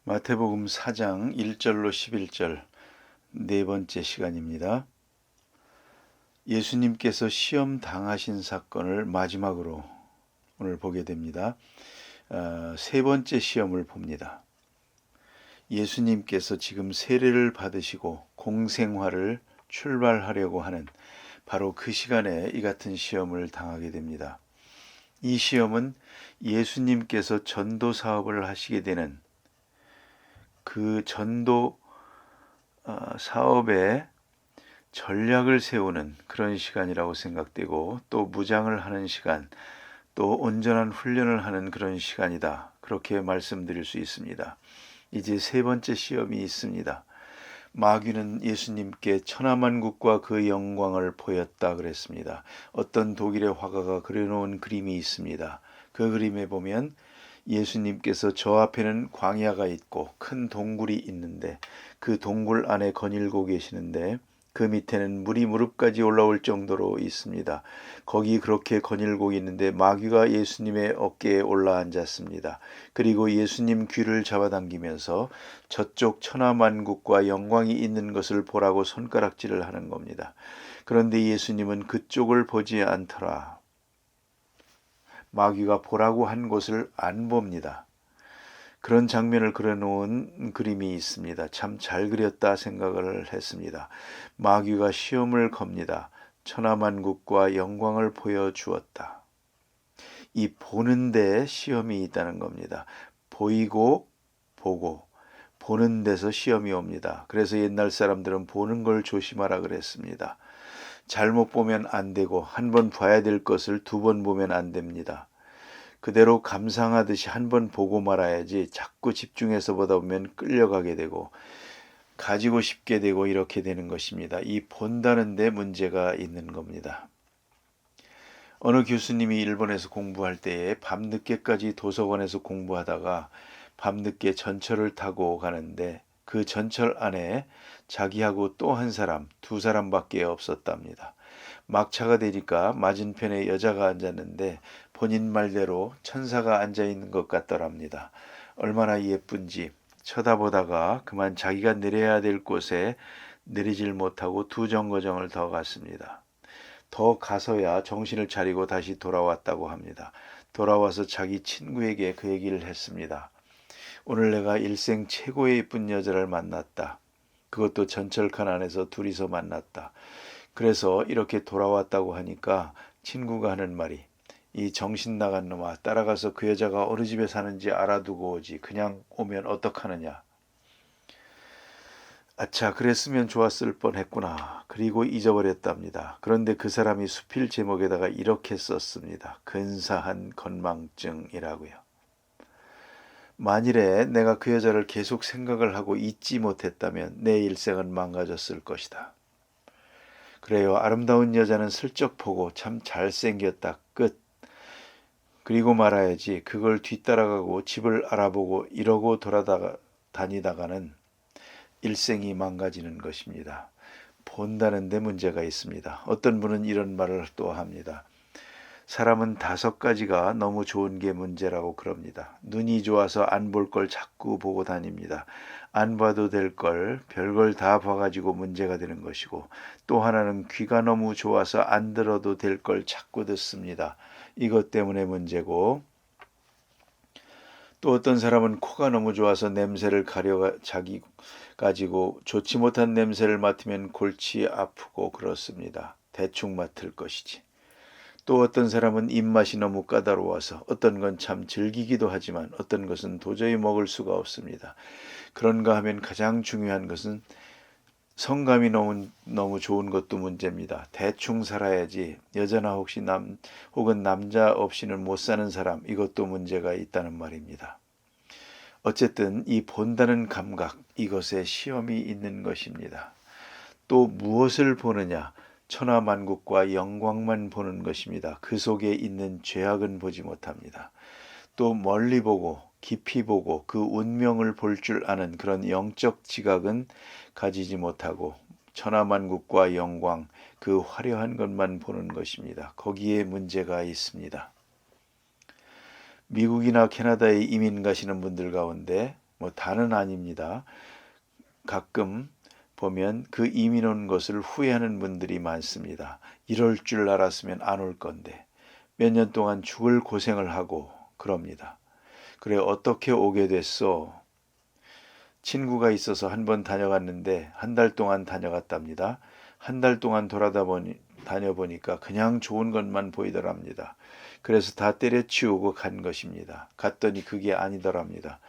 마태복음 4장 1절로 11절 네 번째 시간입니다. 예수님께서 시험 당하신 사건을 마지막으로 오늘 보게 됩니다. 세 번째 시험을 봅니다. 예수님께서 지금 세례를 받으시고 공생활을 출발하려고 하는 바로 그 시간에 이 같은 시험을 당하게 됩니다. 이 시험은 예수님께서 전도 사업을 하시게 되는 그 전도 사업의 전략을 세우는 그런 시간이라고 생각되고, 또 무장을 하는 시간, 또 온전한 훈련을 하는 그런 시간이다, 그렇게 말씀드릴 수 있습니다. 이제 세 번째 시험이 있습니다. 마귀는 예수님께 천하만국과 그 영광을 보였다 그랬습니다. 어떤 독일의 화가가 그려놓은 그림이 있습니다. 그 그림에 보면 예수님께서 저 앞에는 광야가 있고 큰 동굴이 있는데 그 동굴 안에 거닐고 계시는데 그 밑에는 물이 무릎까지 올라올 정도로 있습니다. 거기 그렇게 거닐고 있는데 마귀가 예수님의 어깨에 올라앉았습니다. 그리고 예수님 귀를 잡아당기면서 저쪽 천하만국과 영광이 있는 것을 보라고 손가락질을 하는 겁니다. 그런데 예수님은 그쪽을 보지 않더라. 마귀가 보라고 한 곳을 안 봅니다. 그런 장면을 그려놓은 그림이 있습니다. 참 잘 그렸다 생각을 했습니다. 마귀가 시험을 겁니다. 천하만국과 영광을 보여주었다. 이 보는 데 시험이 있다는 겁니다. 보이고 보고 보는 데서 시험이 옵니다. 그래서 옛날 사람들은 보는 걸 조심하라 그랬습니다. 잘못 보면 안 되고 한 번 봐야 될 것을 두 번 보면 안 됩니다. 그대로 감상하듯이 한 번 보고 말아야지 자꾸 집중해서 보다 보면 끌려가게 되고 가지고 싶게 되고 이렇게 되는 것입니다. 이 본다는 데 문제가 있는 겁니다. 어느 교수님이 일본에서 공부할 때에 밤늦게까지 도서관에서 공부하다가 밤늦게 전철을 타고 가는데 그 전철 안에 자기하고 또 한 사람, 두 사람밖에 없었답니다. 막차가 되니까 맞은편에 여자가 앉았는데 본인 말대로 천사가 앉아있는 것 같더랍니다. 얼마나 예쁜지 쳐다보다가 그만 자기가 내려야 될 곳에 내리질 못하고 두 정거장을 더 갔습니다. 더 가서야 정신을 차리고 다시 돌아왔다고 합니다. 돌아와서 자기 친구에게 그 얘기를 했습니다. 오늘 내가 일생 최고의 예쁜 여자를 만났다. 그것도 전철칸 안에서 둘이서 만났다. 그래서 이렇게 돌아왔다고 하니까 친구가 하는 말이, 이 정신 나간 놈아, 따라가서 그 여자가 어느 집에 사는지 알아두고 오지. 그냥 오면 어떡하느냐. 아차, 그랬으면 좋았을 뻔했구나. 그리고 잊어버렸답니다. 그런데 그 사람이 수필 제목에다가 이렇게 썼습니다. 근사한 건망증이라고요. 만일에 내가 그 여자를 계속 생각을 하고 잊지 못했다면 내 일생은 망가졌을 것이다. 그래요. 아름다운 여자는 슬쩍 보고 참 잘생겼다. 끝. 그리고 말아야지. 그걸 뒤따라가고 집을 알아보고 이러고 다니다가는 일생이 망가지는 것입니다. 본다는 데 문제가 있습니다. 어떤 분은 이런 말을 또 합니다. 사람은 5가지가 너무 좋은 게 문제라고 그럽니다. 눈이 좋아서 안 볼 걸 자꾸 보고 다닙니다. 안 봐도 될 걸 별걸 다 봐가지고 문제가 되는 것이고, 또 하나는 귀가 너무 좋아서 안 들어도 될 걸 자꾸 듣습니다. 이것 때문에 문제고, 또 어떤 사람은 코가 너무 좋아서 냄새를 가지고 좋지 못한 냄새를 맡으면 골치 아프고 그렇습니다. 대충 맡을 것이지. 또 어떤 사람은 입맛이 너무 까다로워서 어떤 건 참 즐기기도 하지만 어떤 것은 도저히 먹을 수가 없습니다. 그런가 하면 가장 중요한 것은 성감이 너무 좋은 것도 문제입니다. 대충 살아야지 여자나 혹은 남자 없이는 못 사는 사람, 이것도 문제가 있다는 말입니다. 어쨌든 이 본다는 감각, 이것에 시험이 있는 것입니다. 또 무엇을 보느냐? 천하만국과 영광만 보는 것입니다. 그 속에 있는 죄악은 보지 못합니다. 또 멀리 보고 깊이 보고 그 운명을 볼 줄 아는 그런 영적 지각은 가지지 못하고 천하만국과 영광, 그 화려한 것만 보는 것입니다. 거기에 문제가 있습니다. 미국이나 캐나다에 이민 가시는 분들 가운데 뭐 다는 아닙니다. 가끔 보면 그 이민 온 것을 후회하는 분들이 많습니다. 이럴 줄 알았으면 안 올 건데 몇 년 동안 죽을 고생을 하고 그럽니다. 그래 어떻게 오게 됐어? 친구가 있어서 한 번 다녀갔는데 한 달 동안 다녀갔답니다. 한 달 동안 다녀보니까 그냥 좋은 것만 보이더랍니다. 그래서 다 때려치우고 간 것입니다. 갔더니 그게 아니더랍니다.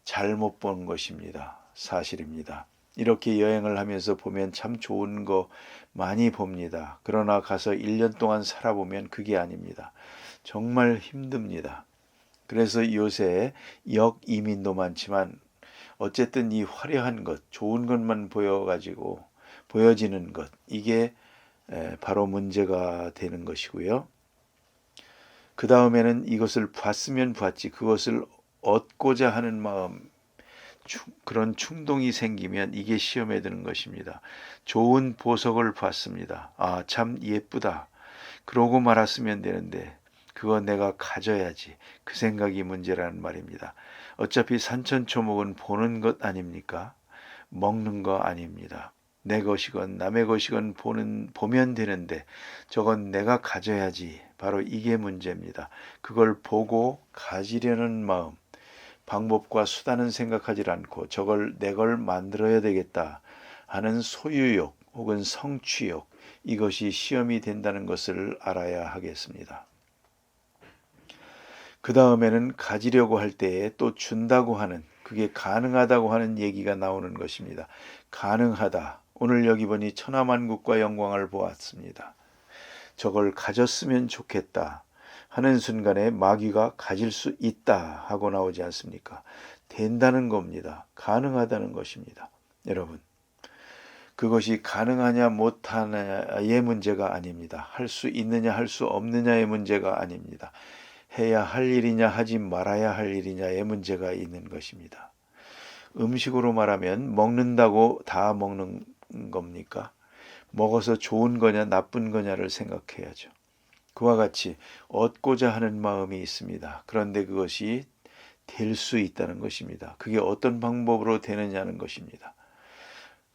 잘못 본 것입니다. 사실입니다. 이렇게 여행을 하면서 보면 참 좋은 거 많이 봅니다. 그러나 가서 1년 동안 살아보면 그게 아닙니다. 정말 힘듭니다. 그래서 요새 역이민도 많지만 어쨌든 이 화려한 것, 좋은 것만 보여지는 것, 이게 바로 문제가 되는 것이고요. 그 다음에는 이것을 봤으면 봤지, 그것을 얻고자 하는 마음, 그런 충동이 생기면 이게 시험에 드는 것입니다. 좋은 보석을 봤습니다. 아, 참 예쁘다. 그러고 말았으면 되는데 그거 내가 가져야지. 그 생각이 문제라는 말입니다. 어차피 산천초목은 보는 것 아닙니까? 먹는 거 아닙니다. 내 것이건 남의 것이건 보면 되는데 저건 내가 가져야지. 바로 이게 문제입니다. 그걸 보고 가지려는 마음, 방법과 수단은 생각하지 않고 저걸 내 걸 만들어야 되겠다 하는 소유욕 혹은 성취욕, 이것이 시험이 된다는 것을 알아야 하겠습니다. 그 다음에는 가지려고 할 때에 또 준다고 하는, 그게 가능하다고 하는 얘기가 나오는 것입니다. 가능하다. 오늘 여기 보니 천하만국과 영광을 보았습니다. 저걸 가졌으면 좋겠다 하는 순간에 마귀가 가질 수 있다 하고 나오지 않습니까? 된다는 겁니다. 가능하다는 것입니다. 여러분, 그것이 가능하냐 못하냐의 문제가 아닙니다. 할 수 있느냐 할 수 없느냐의 문제가 아닙니다. 해야 할 일이냐 하지 말아야 할 일이냐의 문제가 있는 것입니다. 음식으로 말하면 먹는다고 다 먹는 겁니까? 먹어서 좋은 거냐 나쁜 거냐를 생각해야죠. 그와 같이 얻고자 하는 마음이 있습니다. 그런데 그것이 될 수 있다는 것입니다. 그게 어떤 방법으로 되느냐는 것입니다.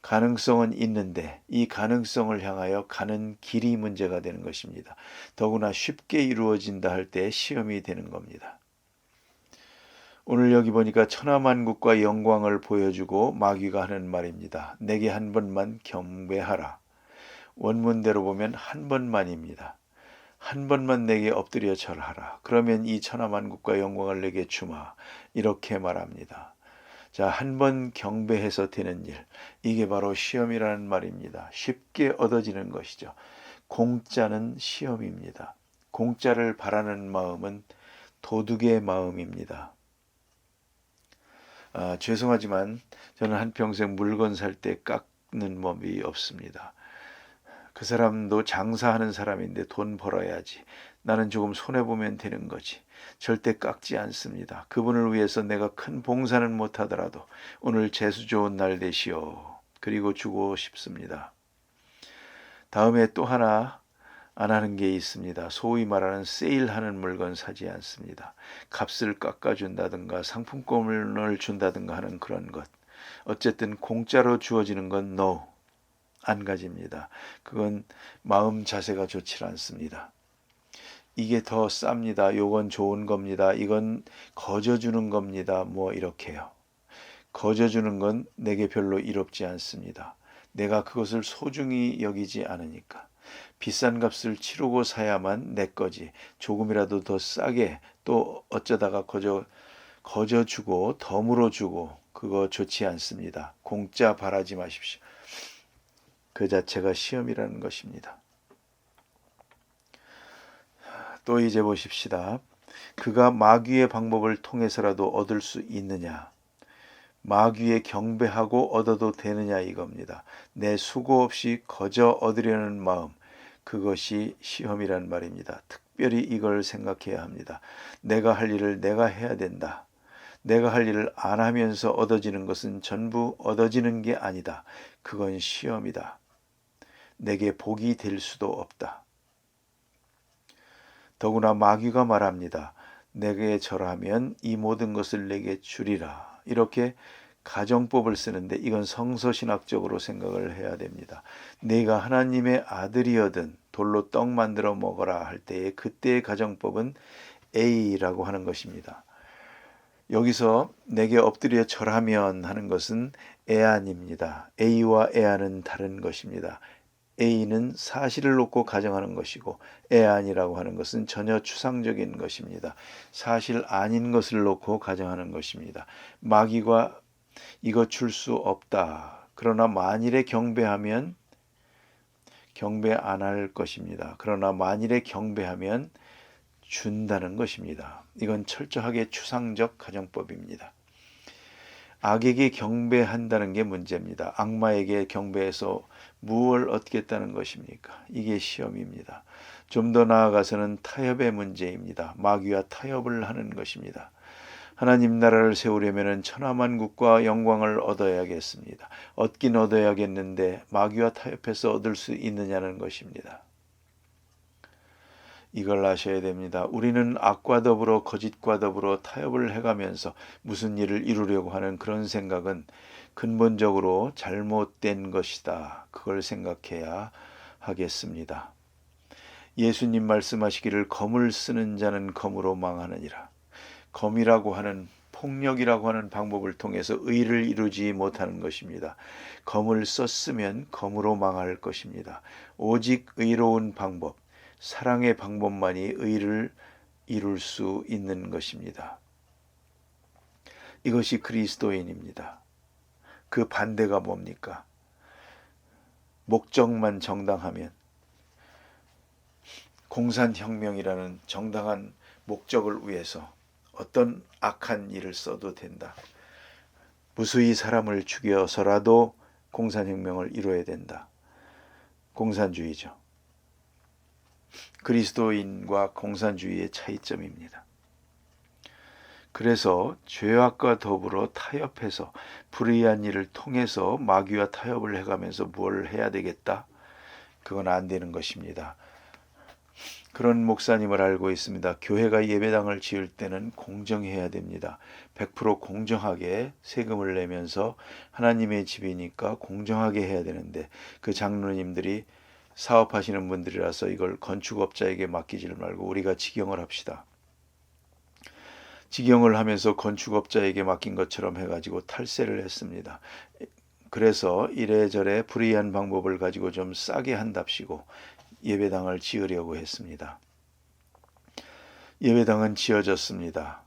가능성은 있는데 이 가능성을 향하여 가는 길이 문제가 되는 것입니다. 더구나 쉽게 이루어진다 할 때 시험이 되는 겁니다. 오늘 여기 보니까 천하만국과 영광을 보여주고 마귀가 하는 말입니다. 내게 한 번만 경배하라. 원문대로 보면 한 번만입니다. 한 번만 내게 엎드려 절하라. 그러면 이 천하만국과 영광을 내게 주마. 이렇게 말합니다. 자, 한 번 경배해서 되는 일, 이게 바로 시험이라는 말입니다. 쉽게 얻어지는 것이죠. 공짜는 시험입니다. 공짜를 바라는 마음은 도둑의 마음입니다. 죄송하지만 저는 한평생 물건 살 때 깎는 법이 없습니다. 그 사람도 장사하는 사람인데 돈 벌어야지. 나는 조금 손해보면 되는 거지. 절대 깎지 않습니다. 그분을 위해서 내가 큰 봉사는 못하더라도 오늘 재수 좋은 날 되시오. 그리고 주고 싶습니다. 다음에 또 하나 안 하는 게 있습니다. 소위 말하는 세일하는 물건 사지 않습니다. 값을 깎아준다든가 상품권을 준다든가 하는 그런 것. 어쨌든 공짜로 주어지는 건 no. 안 가집니다. 그건 마음 자세가 좋지 않습니다. 이게 더 쌉니다. 요건 좋은 겁니다. 이건 거저주는 겁니다. 뭐 이렇게요. 거저주는 건 내게 별로 이롭지 않습니다. 내가 그것을 소중히 여기지 않으니까. 비싼 값을 치르고 사야만 내 거지. 조금이라도 더 싸게 또 어쩌다가 거저주고 덤으로 주고 그거 좋지 않습니다. 공짜 바라지 마십시오. 그 자체가 시험이라는 것입니다. 또 이제 보십시다. 그가 마귀의 방법을 통해서라도 얻을 수 있느냐? 마귀의 경배하고 얻어도 되느냐 이겁니다. 내 수고 없이 거저 얻으려는 마음, 그것이 시험이란 말입니다. 특별히 이걸 생각해야 합니다. 내가 할 일을 내가 해야 된다. 내가 할 일을 안 하면서 얻어지는 것은 전부 얻어지는 게 아니다. 그건 시험이다. 내게 복이 될 수도 없다. 더구나 마귀가 말합니다. 내게 절하면 이 모든 것을 내게 주리라. 이렇게 가정법을 쓰는데 이건 성서신학적으로 생각을 해야 됩니다. 내가 하나님의 아들이어든 돌로 떡 만들어 먹어라 할 때에 그때의 가정법은 A라고 하는 것입니다. 여기서 내게 엎드려 절하면 하는 것은 애안입니다. A와 애안은 다른 것입니다. A는 사실을 놓고 가정하는 것이고 애안이라고 하는 것은 전혀 추상적인 것입니다. 사실 아닌 것을 놓고 가정하는 것입니다. 마귀가 이거 줄 수 없다. 그러나 만일에 경배하면 경배 안 할 것입니다. 그러나 만일에 경배하면 준다는 것입니다. 이건 철저하게 추상적 가정법입니다. 악에게 경배한다는 게 문제입니다. 악마에게 경배해서 무엇을 얻겠다는 것입니까? 이게 시험입니다. 좀 더 나아가서는 타협의 문제입니다. 마귀와 타협을 하는 것입니다. 하나님 나라를 세우려면 천하만국과 영광을 얻어야겠습니다. 얻긴 얻어야겠는데 마귀와 타협해서 얻을 수 있느냐는 것입니다. 이걸 아셔야 됩니다. 우리는 악과 더불어 거짓과 더불어 타협을 해가면서 무슨 일을 이루려고 하는 그런 생각은 근본적으로 잘못된 것이다. 그걸 생각해야 하겠습니다. 예수님 말씀하시기를 검을 쓰는 자는 검으로 망하느니라. 검이라고 하는 폭력이라고 하는 방법을 통해서 의를 이루지 못하는 것입니다. 검을 썼으면 검으로 망할 것입니다. 오직 의로운 방법, 사랑의 방법만이 의를 이룰 수 있는 것입니다. 이것이 그리스도인입니다. 그 반대가 뭡니까? 목적만 정당하면 공산혁명이라는 정당한 목적을 위해서 어떤 악한 일을 써도 된다. 무수히 사람을 죽여서라도 공산혁명을 이루어야 된다. 공산주의죠. 그리스도인과 공산주의의 차이점입니다. 그래서 죄악과 더불어 타협해서 불의한 일을 통해서 마귀와 타협을 해가면서 뭘 해야 되겠다? 그건 안 되는 것입니다. 그런 목사님을 알고 있습니다. 교회가 예배당을 지을 때는 공정해야 됩니다. 100% 공정하게 세금을 내면서 하나님의 집이니까 공정하게 해야 되는데 그 장로님들이 사업하시는 분들이라서 이걸 건축업자에게 맡기지를 말고 우리가 직영을 합시다. 직영을 하면서 건축업자에게 맡긴 것처럼 해가지고 탈세를 했습니다. 그래서 이래저래 불의한 방법을 가지고 좀 싸게 한답시고 예배당을 지으려고 했습니다. 예배당은 지어졌습니다.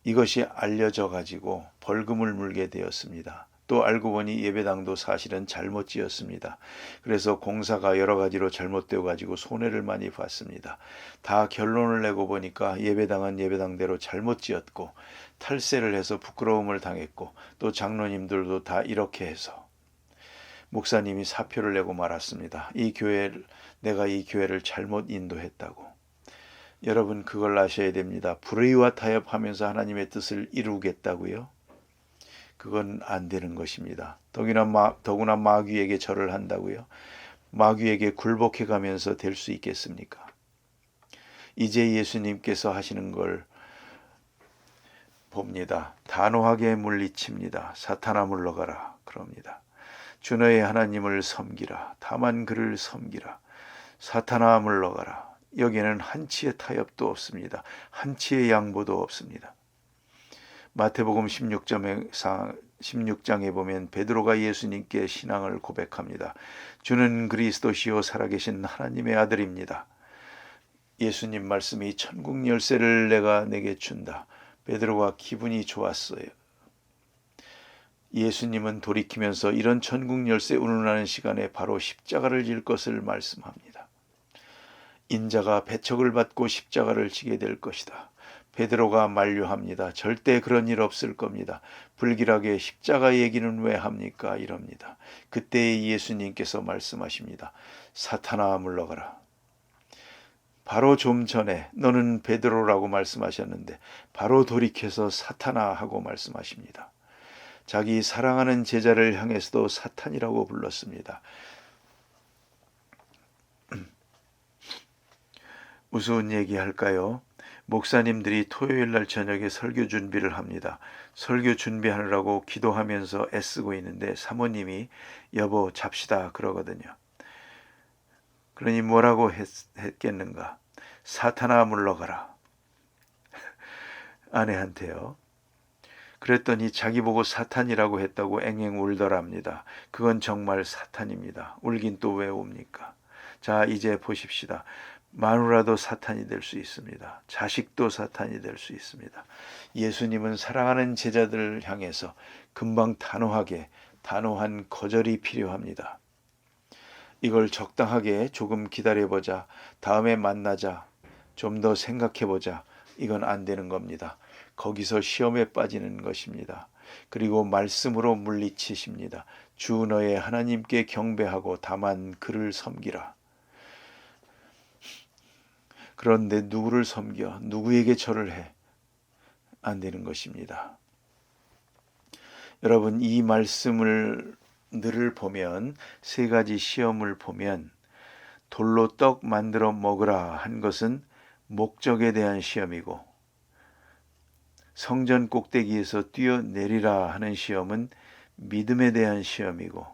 이것이 알려져 가지고 벌금을 물게 되었습니다. 또 알고 보니 예배당도 사실은 잘못 지었습니다. 그래서 공사가 여러 가지로 잘못되어 가지고 손해를 많이 봤습니다. 다 결론을 내고 보니까 예배당은 예배당대로 잘못 지었고 탈세를 해서 부끄러움을 당했고 또 장로님들도 다 이렇게 해서 목사님이 사표를 내고 말았습니다. 내가 이 교회를 잘못 인도했다고. 여러분 그걸 아셔야 됩니다. 불의와 타협하면서 하나님의 뜻을 이루겠다고요? 그건 안 되는 것입니다. 더구나 마귀에게 절을 한다고요? 마귀에게 굴복해 가면서 될 수 있겠습니까? 이제 예수님께서 하시는 걸 봅니다. 단호하게 물리칩니다. 사탄아 물러가라 그럽니다. 주 너의 하나님을 섬기라. 다만 그를 섬기라. 사탄아 물러가라. 여기에는 한치의 타협도 없습니다. 한치의 양보도 없습니다. 마태복음 16장에 보면 베드로가 예수님께 신앙을 고백합니다. 주는 그리스도시요 살아계신 하나님의 아들입니다. 예수님 말씀이 천국 열쇠를 내게 준다. 베드로가 기분이 좋았어요. 예수님은 돌이키면서 이런 천국 열쇠 운운하는 시간에 바로 십자가를 질 것을 말씀합니다. 인자가 배척을 받고 십자가를 지게 될 것이다. 베드로가 만류합니다. 절대 그런 일 없을 겁니다. 불길하게 십자가 얘기는 왜 합니까? 이럽니다. 그때 예수님께서 말씀하십니다. 사탄아 물러가라. 바로 좀 전에 너는 베드로라고 말씀하셨는데 바로 돌이켜서 사탄아 하고 말씀하십니다. 자기 사랑하는 제자를 향해서도 사탄이라고 불렀습니다. 무슨 얘기 할까요? 목사님들이 토요일 날 저녁에 설교 준비를 합니다. 설교 준비하느라고 기도하면서 애쓰고 있는데 사모님이 여보 잡시다 그러거든요. 그러니 뭐라고 했겠는가? 사탄아 물러가라. 아내한테요. 그랬더니 자기 보고 사탄이라고 했다고 앵앵 울더랍니다. 그건 정말 사탄입니다. 울긴 또 왜 웁니까? 자, 이제 보십시다. 마누라도 사탄이 될 수 있습니다. 자식도 사탄이 될 수 있습니다. 예수님은 사랑하는 제자들을 향해서 금방 단호한 거절이 필요합니다. 이걸 적당하게 조금 기다려보자, 다음에 만나자, 좀 더 생각해보자, 이건 안 되는 겁니다. 거기서 시험에 빠지는 것입니다. 그리고 말씀으로 물리치십니다. 주 너의 하나님께 경배하고 다만 그를 섬기라. 그런데 누구를 섬겨? 누구에게 절을 해? 안 되는 것입니다. 여러분, 이 말씀을 늘 보면, 세 가지 시험을 보면 돌로 떡 만들어 먹으라 한 것은 목적에 대한 시험이고, 성전 꼭대기에서 뛰어내리라 하는 시험은 믿음에 대한 시험이고,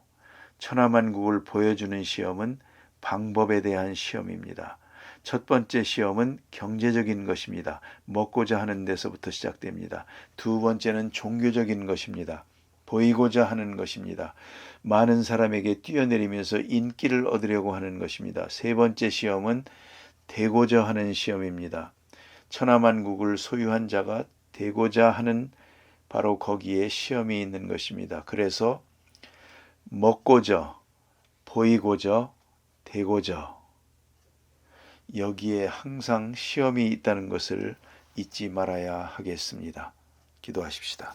천하만국을 보여주는 시험은 방법에 대한 시험입니다. 첫 번째 시험은 경제적인 것입니다. 먹고자 하는 데서부터 시작됩니다. 두 번째는 종교적인 것입니다. 보이고자 하는 것입니다. 많은 사람에게 뛰어내리면서 인기를 얻으려고 하는 것입니다. 세 번째 시험은 되고자 하는 시험입니다. 천하만국을 소유한 자가 되고자 하는 바로 거기에 시험이 있는 것입니다. 그래서 먹고자, 보이고자, 되고자, 여기에 항상 시험이 있다는 것을 잊지 말아야 하겠습니다. 기도하십시다.